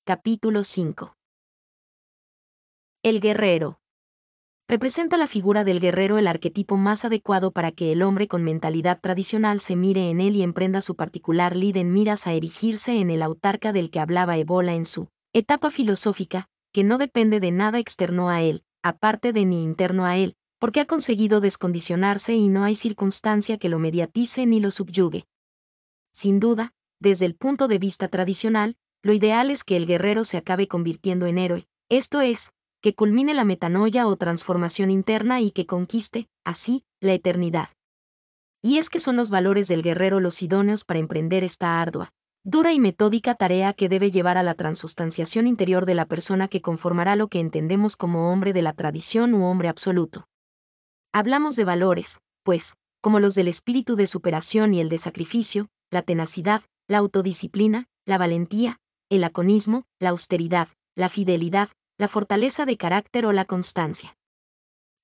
capítulo 5. El guerrero. Representa la figura del guerrero el arquetipo más adecuado para que el hombre con mentalidad tradicional se mire en él y emprenda su particular lid en miras a erigirse en el autarca del que hablaba Evola en su etapa filosófica, que no depende de nada externo a él, aparte de ni interno a él, porque ha conseguido descondicionarse y no hay circunstancia que lo mediatice ni lo subyugue. Sin duda, desde el punto de vista tradicional, lo ideal es que el guerrero se acabe convirtiendo en héroe, esto es, que culmine la metanoia o transformación interna y que conquiste, así, la eternidad. Y es que son los valores del guerrero los idóneos para emprender esta ardua, dura y metódica tarea que debe llevar a la transustanciación interior de la persona que conformará lo que entendemos como hombre de la tradición u hombre absoluto. Hablamos de valores, pues, como los del espíritu de superación y el de sacrificio, la tenacidad, la autodisciplina, la valentía, el laconismo, la austeridad, la fidelidad, la fortaleza de carácter o la constancia.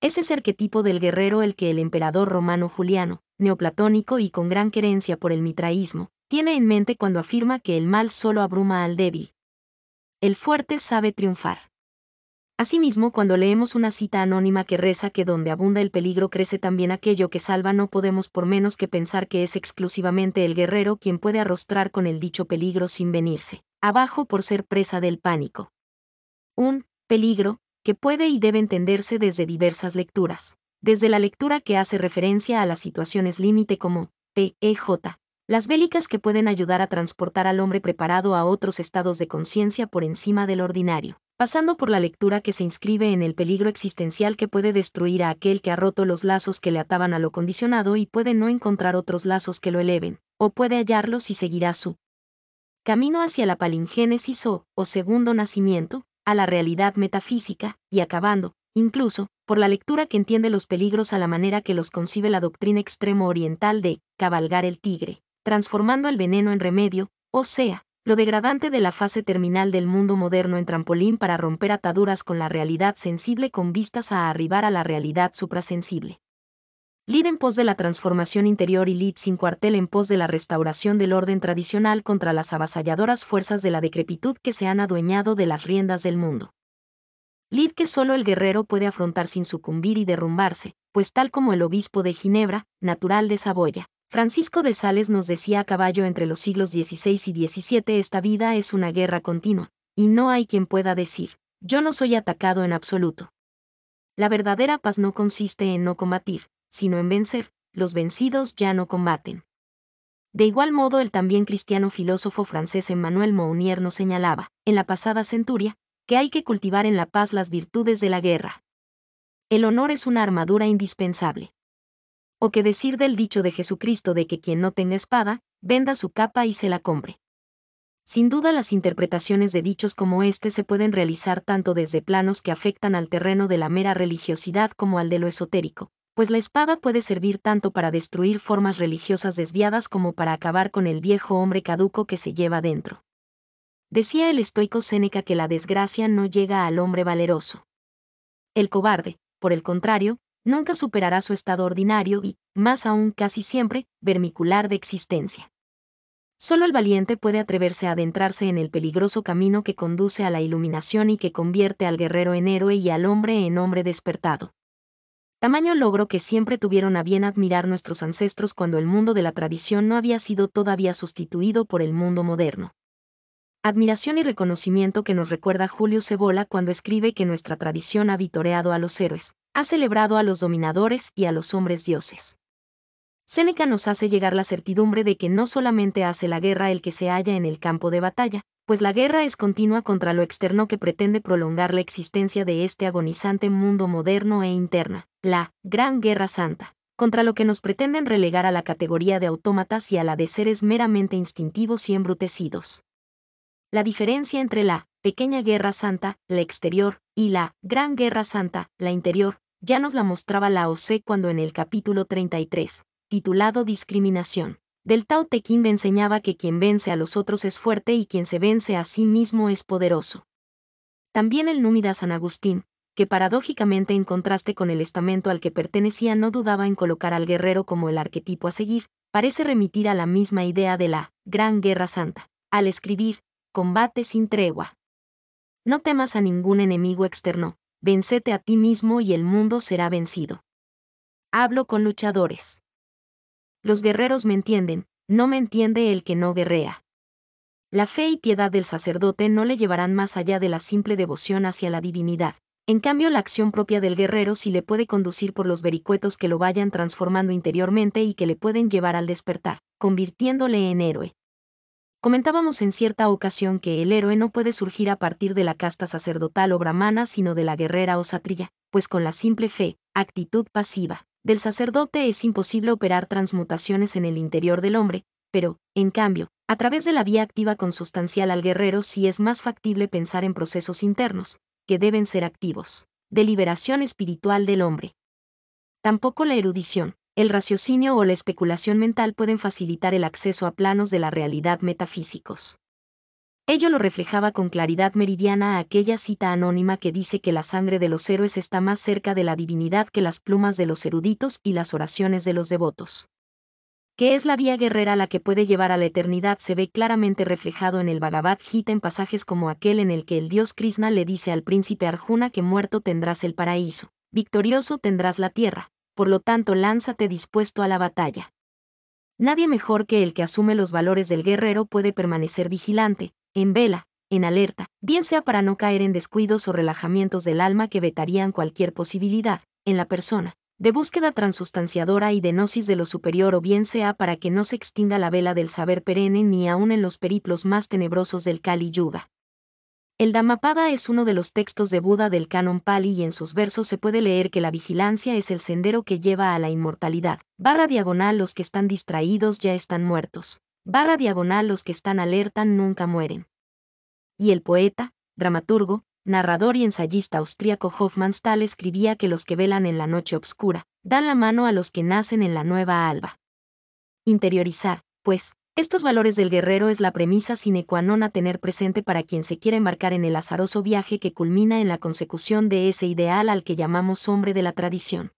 Es ese arquetipo del guerrero el que el emperador romano Juliano, neoplatónico y con gran querencia por el mitraísmo, tiene en mente cuando afirma que el mal solo abruma al débil. El fuerte sabe triunfar. Asimismo, cuando leemos una cita anónima que reza que donde abunda el peligro crece también aquello que salva, no podemos por menos que pensar que es exclusivamente el guerrero quien puede arrostrar con el dicho peligro sin venirse abajo por ser presa del pánico. Un peligro que puede y debe entenderse desde diversas lecturas, desde la lectura que hace referencia a las situaciones límite como PEJ, las bélicas que pueden ayudar a transportar al hombre preparado a otros estados de conciencia por encima del ordinario, pasando por la lectura que se inscribe en el peligro existencial que puede destruir a aquel que ha roto los lazos que le ataban a lo condicionado y puede no encontrar otros lazos que lo eleven, o puede hallarlos y seguirá su camino hacia la palingénesis o segundo nacimiento, a la realidad metafísica, y acabando, incluso, por la lectura que entiende los peligros a la manera que los concibe la doctrina extremo oriental de cabalgar el tigre, transformando el veneno en remedio, o sea, lo degradante de la fase terminal del mundo moderno en trampolín para romper ataduras con la realidad sensible con vistas a arribar a la realidad suprasensible. Lid en pos de la transformación interior y lid sin cuartel en pos de la restauración del orden tradicional contra las avasalladoras fuerzas de la decrepitud que se han adueñado de las riendas del mundo. Lid que solo el guerrero puede afrontar sin sucumbir y derrumbarse, pues tal como el obispo de Ginebra, natural de Saboya, Francisco de Sales nos decía a caballo entre los siglos XVI y XVII, esta vida es una guerra continua, y no hay quien pueda decir, yo no soy atacado en absoluto. La verdadera paz no consiste en no combatir, sino en vencer, los vencidos ya no combaten. De igual modo el también cristiano filósofo francés Emmanuel Mounier nos señalaba, en la pasada centuria, que hay que cultivar en la paz las virtudes de la guerra. El honor es una armadura indispensable. O qué decir del dicho de Jesucristo de que quien no tenga espada, venda su capa y se la compre. Sin duda las interpretaciones de dichos como este se pueden realizar tanto desde planos que afectan al terreno de la mera religiosidad como al de lo esotérico, pues la espada puede servir tanto para destruir formas religiosas desviadas como para acabar con el viejo hombre caduco que se lleva dentro. Decía el estoico Séneca que la desgracia no llega al hombre valeroso. El cobarde, por el contrario, nunca superará su estado ordinario y, más aún casi siempre, vermicular de existencia. Solo el valiente puede atreverse a adentrarse en el peligroso camino que conduce a la iluminación y que convierte al guerrero en héroe y al hombre en hombre despertado. Tamaño logro que siempre tuvieron a bien admirar nuestros ancestros cuando el mundo de la tradición no había sido todavía sustituido por el mundo moderno. Admiración y reconocimiento que nos recuerda Julio Cebolla cuando escribe que nuestra tradición ha vitoreado a los héroes, ha celebrado a los dominadores y a los hombres dioses. Séneca nos hace llegar la certidumbre de que no solamente hace la guerra el que se halla en el campo de batalla, pues la guerra es continua contra lo externo que pretende prolongar la existencia de este agonizante mundo moderno e interna, la Gran Guerra Santa, contra lo que nos pretenden relegar a la categoría de autómatas y a la de seres meramente instintivos y embrutecidos. La diferencia entre la Pequeña Guerra Santa, la exterior, y la Gran Guerra Santa, la interior, ya nos la mostraba Lao Tse cuando en el capítulo 33, titulado Discriminación, del Tao Te Ching enseñaba que quien vence a los otros es fuerte y quien se vence a sí mismo es poderoso. También el númida San Agustín, que paradójicamente en contraste con el estamento al que pertenecía no dudaba en colocar al guerrero como el arquetipo a seguir, parece remitir a la misma idea de la Gran Guerra Santa, al escribir, combate sin tregua. No temas a ningún enemigo externo, véncete a ti mismo y el mundo será vencido. Hablo con luchadores. Los guerreros me entienden, no me entiende el que no guerrea. La fe y piedad del sacerdote no le llevarán más allá de la simple devoción hacia la divinidad. En cambio, la acción propia del guerrero sí le puede conducir por los vericuetos que lo vayan transformando interiormente y que le pueden llevar al despertar, convirtiéndole en héroe. Comentábamos en cierta ocasión que el héroe no puede surgir a partir de la casta sacerdotal o brahmana, sino de la guerrera o satrilla, pues con la simple fe, actitud pasiva, del sacerdote es imposible operar transmutaciones en el interior del hombre, pero, en cambio, a través de la vía activa consustancial al guerrero sí es más factible pensar en procesos internos, que deben ser activos, de liberación espiritual del hombre. Tampoco la erudición, el raciocinio o la especulación mental pueden facilitar el acceso a planos de la realidad metafísicos. Ello lo reflejaba con claridad meridiana aquella cita anónima que dice que la sangre de los héroes está más cerca de la divinidad que las plumas de los eruditos y las oraciones de los devotos. Que es la vía guerrera la que puede llevar a la eternidad se ve claramente reflejado en el Bhagavad Gita en pasajes como aquel en el que el dios Krishna le dice al príncipe Arjuna que muerto tendrás el paraíso, victorioso tendrás la tierra, por lo tanto lánzate dispuesto a la batalla. Nadie mejor que el que asume los valores del guerrero puede permanecer vigilante, en vela, en alerta, bien sea para no caer en descuidos o relajamientos del alma que vetarían cualquier posibilidad, en la persona, de búsqueda transustanciadora y de gnosis de lo superior, o bien sea para que no se extinga la vela del saber perenne ni aun en los periplos más tenebrosos del Kali Yuga. El Dhammapada es uno de los textos de Buda del canon Pali y en sus versos se puede leer que la vigilancia es el sendero que lleva a la inmortalidad. // los que están distraídos ya están muertos. / los que están alerta nunca mueren. Y el poeta, dramaturgo, narrador y ensayista austríaco Hofmannsthal escribía que los que velan en la noche obscura, dan la mano a los que nacen en la nueva alba. Interiorizar, pues, estos valores del guerrero es la premisa sine qua non a tener presente para quien se quiera embarcar en el azaroso viaje que culmina en la consecución de ese ideal al que llamamos hombre de la tradición.